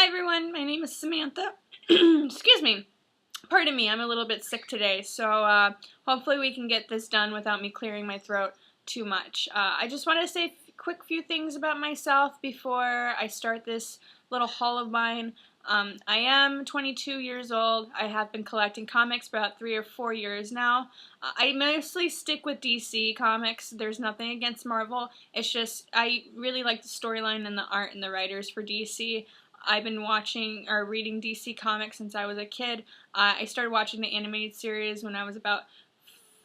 Hi everyone, my name is Samantha. Excuse me. Pardon me, I'm a little bit sick today, so hopefully we can get this done without me clearing my throat too much. I just want to say a quick few things about myself before I start this little haul of mine. I am 22 years old. I have been collecting comics for about 3 or 4 years now. I mostly stick with DC comics. There's nothing against Marvel. It's just I really like the storyline and the art and the writers for DC. I've been watching or reading DC Comics since I was a kid. I started watching the animated series when I was about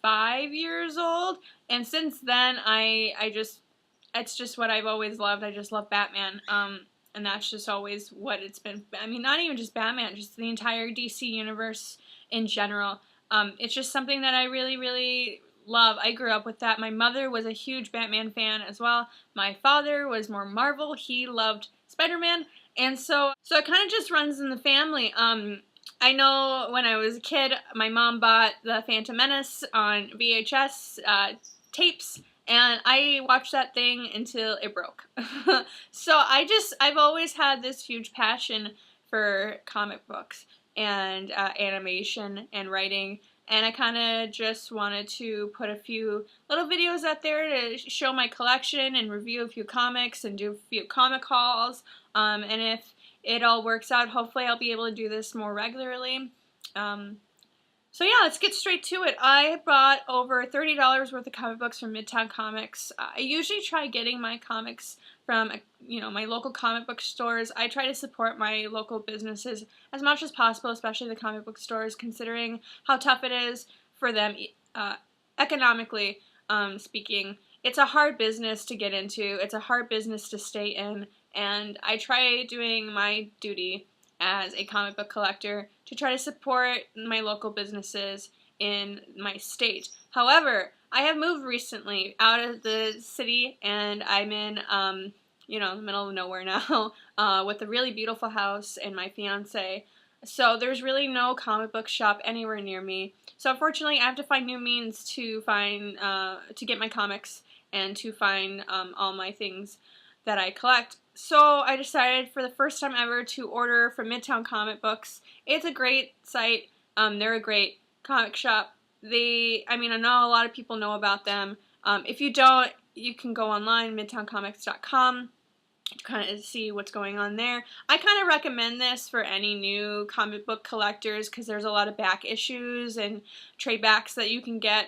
5 years old, and since then it's just what I've always loved. I just love Batman, and that's just always what it's been. I mean, not even just Batman, just the entire DC universe in general. It's just something that I really, really love. I grew up with that. My mother was a huge Batman fan as well. My father was more Marvel. He loved Spider-Man. And so it kind of just runs in the family. I know when I was a kid, my mom bought The Phantom Menace on VHS tapes, and I watched that thing until it broke. So I've always had this huge passion for comic books and animation and writing, and I kind of just wanted to put a few little videos out there to show my collection and review a few comics and do a few comic hauls. And if it all works out, hopefully I'll be able to do this more regularly. So yeah, let's get straight to it. I bought over $30 worth of comic books from Midtown Comics. I usually try getting my comics from, my local comic book stores. I try to support my local businesses as much as possible, especially the comic book stores, considering how tough it is for them economically speaking. It's a hard business to get into. It's a hard business to stay in. And I try doing my duty as a comic book collector to try to support my local businesses in my state. However, I have moved recently out of the city, and I'm in, the middle of nowhere now with a really beautiful house and my fiance. So there's really no comic book shop anywhere near me. So unfortunately, I have to find new means to to get my comics and to find all my things that I collect. So I decided for the first time ever to order from Midtown Comic Books. It's a great site. They're a great comic shop. I know a lot of people know about them. If you don't, you can go online, midtowncomics.com, to kind of see what's going on there. I kind of recommend this for any new comic book collectors because there's a lot of back issues and trade backs that you can get.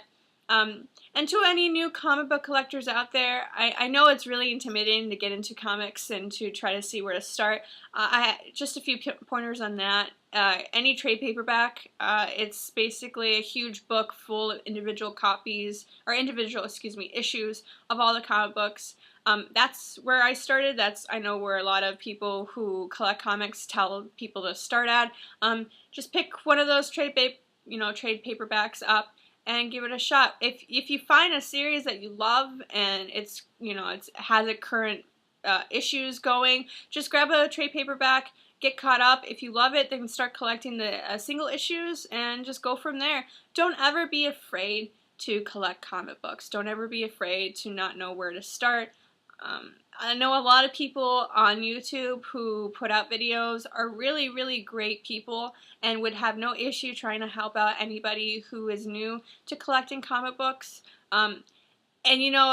And to any new comic book collectors out there, I know it's really intimidating to get into comics and to try to see where to start. Just a few pointers on that. Any trade paperback, it's basically a huge book full of individual issues of all the comic books. That's where I started. I know where a lot of people who collect comics tell people to start at. Just pick one of those trade paperbacks up and give it a shot. If you find a series that you love and it has a current issues going, just grab a trade paperback, get caught up. If you love it, then start collecting the single issues and just go from there. Don't ever be afraid to collect comic books. Don't ever be afraid to not know where to start. I know a lot of people on YouTube who put out videos are really, really great people and would have no issue trying to help out anybody who is new to collecting comic books. And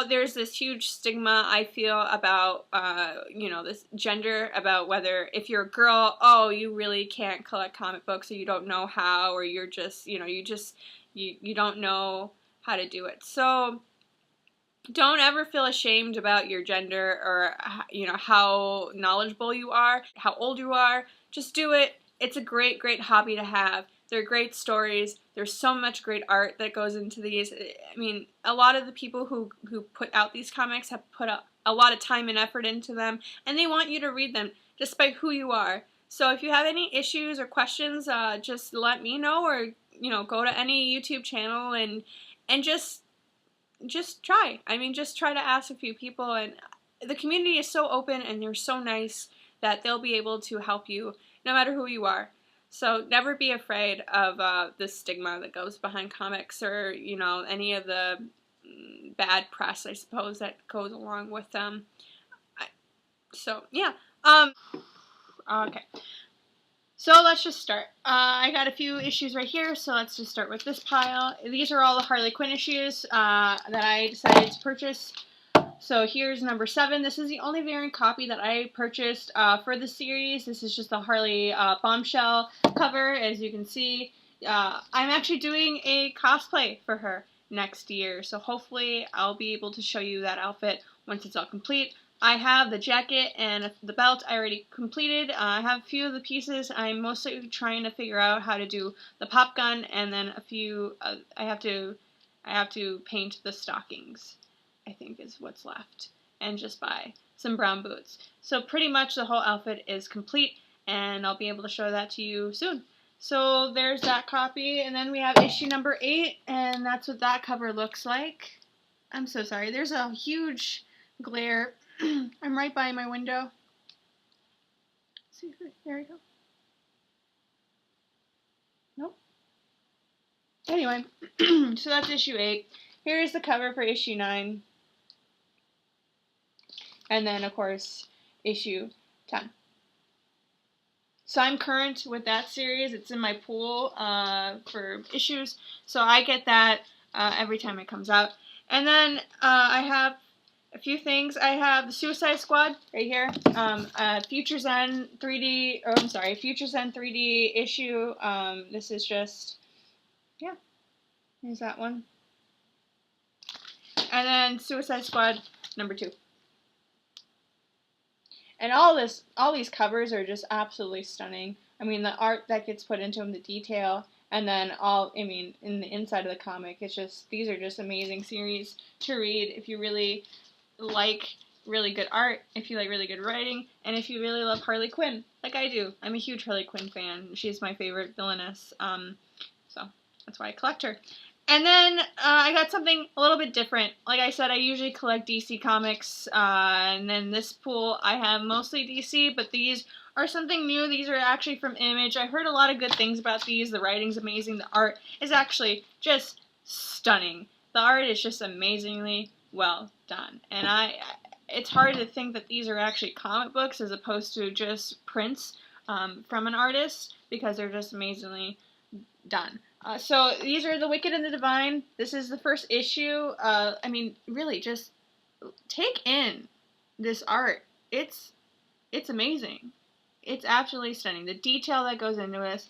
there's this huge stigma I feel about, this gender, about whether if you're a girl, oh, you really can't collect comic books, or you don't know how, or you're just, you don't know how to do it. So don't ever feel ashamed about your gender or, how knowledgeable you are, how old you are. Just do it. It's a great, great hobby to have. They're great stories. There's so much great art that goes into these. I mean, a lot of the people who put out these comics have put a lot of time and effort into them, and they want you to read them despite who you are. So if you have any issues or questions, just let me know, or, go to any YouTube channel and just try. Just try to ask a few people, and the community is so open and they're so nice that they'll be able to help you no matter who you are. So never be afraid of the stigma that goes behind comics, or any of the bad press, I suppose, that goes along with them. So yeah. Okay. So let's just start. I got a few issues right here, so let's just start with this pile. These are all the Harley Quinn issues that I decided to purchase. So here's number 7. This is the only variant copy that I purchased for the series. This is just the Harley Bombshell cover, as you can see. I'm actually doing a cosplay for her next year, so hopefully I'll be able to show you that outfit once it's all complete. I have the jacket and the belt I already completed. I have a few of the pieces. I'm mostly trying to figure out how to do the pop gun, and then a few. I have to paint the stockings, I think is what's left, and just buy some brown boots. So pretty much the whole outfit is complete, and I'll be able to show that to you soon. So there's that copy, and then we have issue number 8, and that's what that cover looks like. I'm so sorry. There's a huge glare. I'm right by my window. See, there we go. Nope. Anyway, so that's issue 8. Here's the cover for issue 9. And then, of course, issue 10. So I'm current with that series. It's in my pool for issues. So I get that every time it comes out. And then I have a few things. I have the Suicide Squad right here. Future's End 3D, or I'm sorry, Future's End 3D issue. This is just, yeah, there's that one. And then Suicide Squad number 2. And all these covers are just absolutely stunning. I mean, the art that gets put into them, the detail, and then in the inside of the comic, it's just, these are just amazing series to read if you really like really good art, if you like really good writing, and if you really love Harley Quinn, like I do. I'm a huge Harley Quinn fan. She's my favorite villainess, so that's why I collect her. And then I got something a little bit different. Like I said, I usually collect DC comics, and then this pool I have mostly DC, but these are something new. These are actually from Image. I heard a lot of good things about these. The writing's amazing. The art is actually just stunning. The art is just amazingly well done. And it's hard to think that these are actually comic books as opposed to just prints from an artist, because they're just amazingly done. So these are The Wicked and the Divine. This is the first issue. I mean, really, just take in this art. It's amazing. It's absolutely stunning. The detail that goes into this.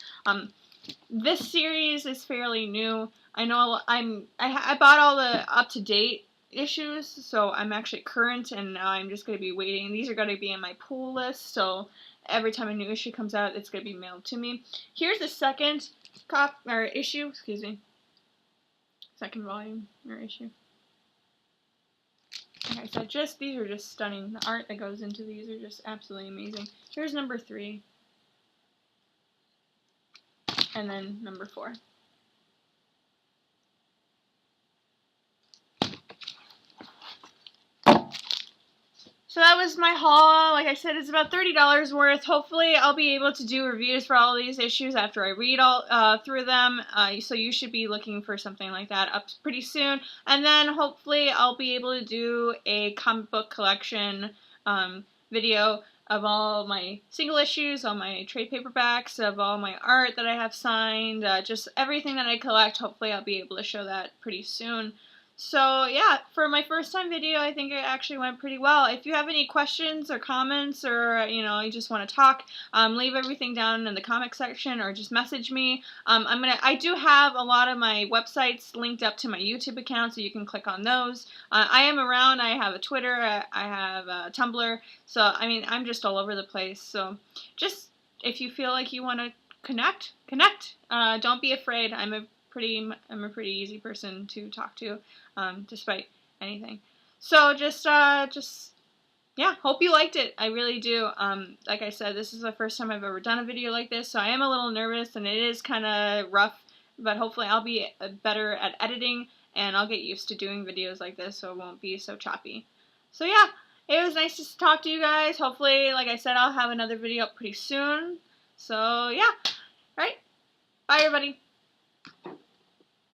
This series is fairly new. I know I bought all the up-to-date issues, so I'm actually current, and now I'm just going to be waiting. These are going to be in my pool list, so every time a new issue comes out, it's going to be mailed to me. Here's the second issue, excuse me. Second volume or issue. Like I said, these are just stunning. The art that goes into these are just absolutely amazing. Here's number 3. And then number 4. So that was my haul. Like I said, it's about $30 worth. Hopefully, I'll be able to do reviews for all these issues after I read all through them. So you should be looking for something like that up pretty soon. And then hopefully, I'll be able to do a comic book collection video of all my single issues, all my trade paperbacks, of all my art that I have signed, just everything that I collect. Hopefully, I'll be able to show that pretty soon. So yeah, for my first time video, I think it actually went pretty well. If you have any questions or comments, or you just want to talk, leave everything down in the comment section, or just message me. I do have a lot of my websites linked up to my YouTube account, so you can click on those. I am around. I have a Twitter. I have a Tumblr. So I mean, I'm just all over the place. So just if you feel like you want to connect. Don't be afraid. I'm a pretty easy person to talk to, despite anything. So just yeah, hope you liked it. I really do. Like I said, this is the first time I've ever done a video like this, so I am a little nervous, and it is kind of rough, but hopefully I'll be better at editing, and I'll get used to doing videos like this, so it won't be so choppy. So yeah, it was nice to talk to you guys. Hopefully, like I said, I'll have another video up pretty soon. So yeah, all right, bye everybody.